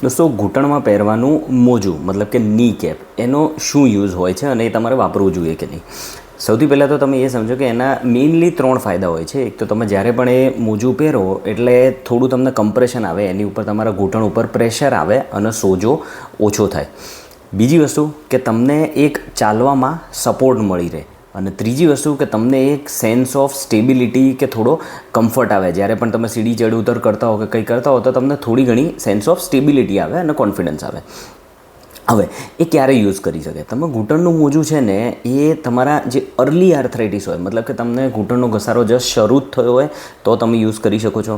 દોસ્તો, ઘૂંટણમાં પહેરવાનું મોજું મતલબ કે ની કેપ એનો શું યુઝ હોય છે અને એ તમારે વાપરવું જોઈએ કે નહીં? સૌથી પહેલાં તો તમે એ સમજો કે એના મેઇનલી 3 ફાયદા હોય છે. એક તો તમે જ્યારે પણ એ મોજું પહેરો એટલે થોડું તમને કમ્પ્રેશન આવે, એની ઉપર તમારા ઘૂંટણ ઉપર પ્રેશર આવે અને સોજો ઓછો થાય. બીજી વસ્તુ કે તમને એક ચાલવામાં સપોર્ટ મળી રહે. અને ત્રીજી વસ્તુ કે તમને એક સેન્સ ઓફ સ્ટેબિલિટી કે થોડો કમ્ફર્ટ આવે. જ્યારે પણ તમે સીડી ચડ ઉતર કરતા હો કે કંઈ કરતા હો તો તમને થોડી ઘણી સેન્સ ઓફ સ્ટેબિલિટી આવે અને કોન્ફિડન્સ આવે. હવે એ ક્યારે યુઝ કરી શકે? તમે ઘૂંટણનું મોજું છે ને એ તમારા જે અર્લી આર્થરાઇટિસ હોય, મતલબ કે તમને ઘૂંટણનો ઘસારો જસ્ટ શરૂ જ થયો હોય તો તમે યુઝ કરી શકો છો.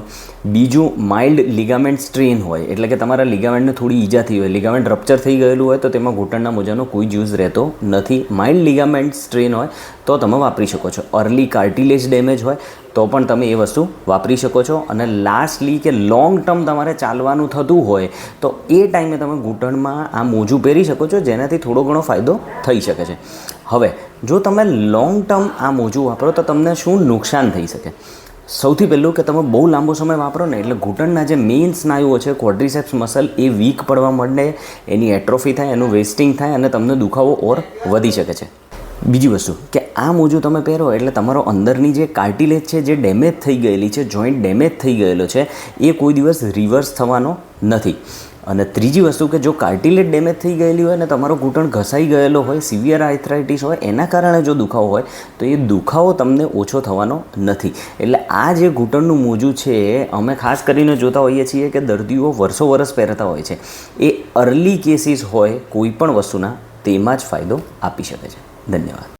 બીજું, માઇલ્ડ લિગામેન્ટ સ્ટ્રેન હોય, એટલે કે તમારા લિગામેન્ટને થોડી ઈજા થઈ હોય, લિગામેન્ટ રપ્ચર થઈ ગયેલું હોય તો તેમાં ઘૂંટણના મોજાનો કોઈ યુઝ રહેતો નથી. માઇલ્ડ લિગામેન્ટ સ્ટ્રેન હોય તો તમે વાપરી શકો છો. અર્લી કાર્ટિલેજ ડેમેજ હોય તો પણ તમે એ વસ્તુ વાપરી શકો છો. અને લાસ્ટલી કે લોંગ ટર્મ તમારે ચાલવાનું થતું હોય તો એ ટાઈમે તમે ઘૂંટણમાં આ મોજું પહેરી શકો છો, જેનાથી થોડો ઘણો ફાયદો થઈ શકે છે. હવે જો તમે લોંગ ટર્મ આ મોજું વાપરો તો તમને શું નુકસાન થઈ શકે? સૌથી પહેલું કે તમે બહુ લાંબો સમય વાપરો ને એટલે ઘૂંટણના જે મેઇન સ્નાયુઓ છે, ક્વોડ્રિસેપ્સ મસલ, એ વીક પડવા માંડે, એની એટ્રોફી થાય, એનું વેસ્ટિંગ થાય અને તમને દુખાવો ઓર વધી શકે છે. બીજી વસ્તુ કે આ મોજું તમે પહેરો એટલે તમારો અંદરની જે કાર્ટિલેજ છે, જે ડેમેજ થઈ ગયેલી છે, જોઈન્ટ ડેમેજ થઈ ગયેલો છે, એ કોઈ દિવસ રિવર્સ થવાનો નથી. અને ત્રીજી વસ્તુ કે જો કાર્ટિલેજ ડેમેજ થઈ ગયેલી હોય ને તમારો ઘૂંટણ ઘસાઈ ગયેલો હોય, સિવિયર આર્થરાઇટિસ હોય, એના કારણે જો દુખાવો હોય તો એ દુખાવો તમને ઓછો થવાનો નથી. એટલે આ જે ઘૂંટણનું મોજું છે અમે ખાસ કરીને જોતા હોઈએ છીએ કે દર્દીઓ વર્ષો વર્ષ પહેરતા હોય છે. એ અર્લી કેસીસ હોય કોઈ પણ વસ્તુના, તેમાં જ ફાયદો આપી શકે છે. ધન્યવાદ.